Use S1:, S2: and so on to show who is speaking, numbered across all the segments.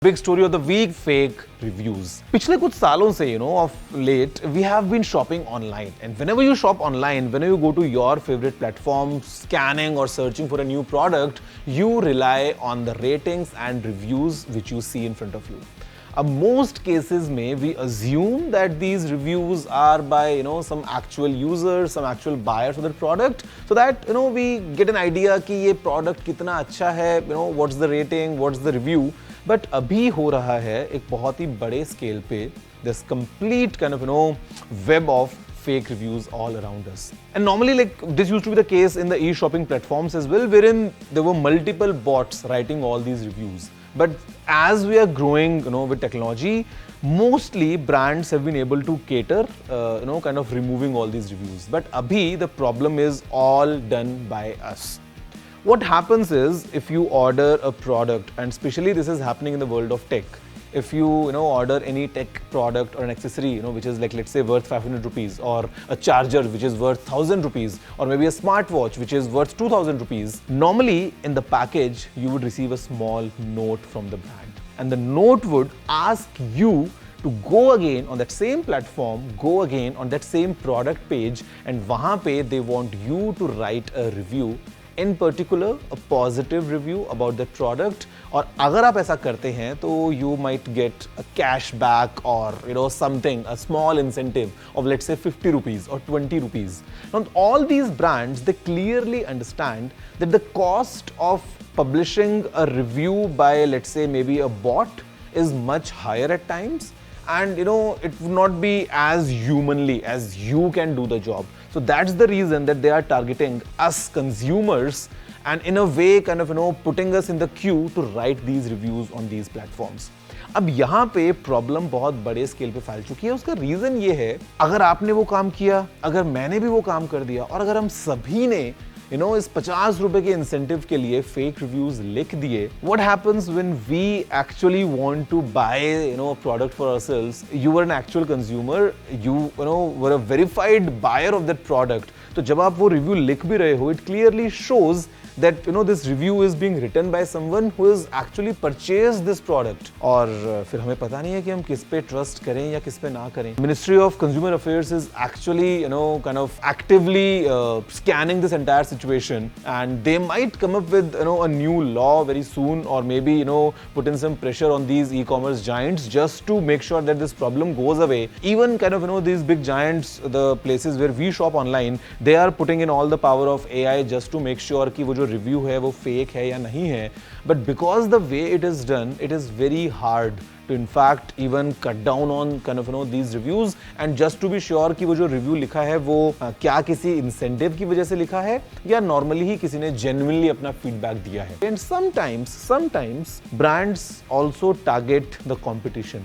S1: Big story of the week, fake reviews. पिछले कुछ सालों से, of late, we have been shopping online. And whenever you shop online, whenever you go to your favorite platform, scanning or searching for a new product, you rely on the ratings and reviews which you see in front of you. Most cases we assume that these reviews are by some actual users, some actual buyers of the product, so that we get an idea कि ये product कितना अच्छा है, what's the rating, what's the review. But अभी हो रहा है एक बहुत ही बड़े scale पे this complete kind of web of fake reviews all around us. And normally this used to be the case in the e-shopping platforms as well, wherein there were multiple bots writing all these reviews. But as we are growing, with technology, mostly brands have been able to cater, kind of removing all these reviews. But abhi, the problem is all done by us. What happens is, if you order a product, and especially this is happening in the world of tech, if you order any tech product or an accessory, which is like, let's say, worth 500 rupees, or a charger which is worth 1000 rupees, or maybe a smartwatch which is worth 2000 rupees, normally in the package you would receive a small note from the brand, and the note would ask you to go again on that same platform, go again on that same product page, and wahan pe they want you to write a review, in particular a positive review about the product. और अगर आप ऐसा करते हैं तो you might get a cashback or something, a small incentive of, let's say, 50 rupees or 20 rupees. Now all these brands, they clearly understand that the cost of publishing a review by, let's say, maybe a bot is much higher at times, and it would not be as humanly as you can do the job. So that's the reason that they are targeting us consumers, and in a way kind of putting us in the queue to write these reviews on these platforms. अब यहाँ पे problem बहुत बड़े scale पे फैल चुकी है. उसका रीजन ये है, अगर आपने वो काम किया, अगर मैंने भी वो काम कर दिया, और अगर हम सभी ने इस 50 रुपए के इंसेंटिव के लिए फेक रिव्यूज लिख दिए, what happens when we actually want to buy a product for ourselves? You were an actual consumer, you were a verified buyer of that product. तो जब आप वो रिव्यू लिख भी रहे हो, it clearly shows that this review is being written by someone who has actually purchased this product. और फिर हमें पता नहीं है कि हम किस पे ट्रस्ट करें या किस पे ना करें. Ministry of Consumer Affairs is actually kind of actively scanning this entire situation, and they might come up with a new law very soon, or maybe put in some pressure on these e-commerce giants just to make sure that this problem goes away. Even kind of these big giants, the places where we shop online, they are putting in all the power of AI just to make sure कि वो जो review है वो fake है या नहीं है. But because the way it is done, it is very hard to in fact even cut down on kind of these reviews, and just to be sure कि वो जो रिव्यू लिखा है वो क्या किसी इंसेंटिव की वजह से लिखा है या नॉर्मली ही किसी ने genuinely अपना फीडबैक दिया है. And sometimes brands also target the competition.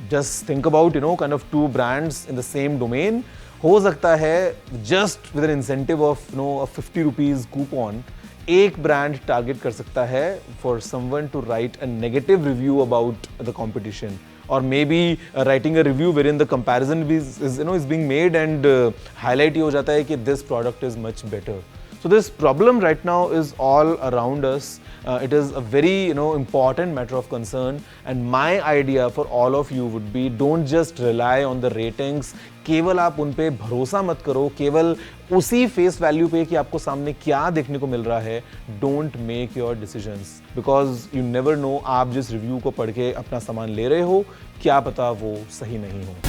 S1: Just think about kind of two brands in the same domain. हो सकता है just with an incentive of a 50 rupees coupon, एक ब्रांड टारगेट कर सकता है for someone to write a negative review about the competition, or maybe writing a review wherein the comparison is being made and highlight हो जाता है कि this product is much better. So this problem right now is all around us. It is a very important matter of concern, and my idea for all of you would be, don't just rely on the ratings. केवल आप उन पे भरोसा मत करो, केवल उसी face value पे कि आपको सामने क्या देखने को मिल रहा है. Don't make your decisions, because you never know आप जिस रिव्यू को पढ़ के अपना सामान ले रहे हो, क्या पता वो सही नहीं हो.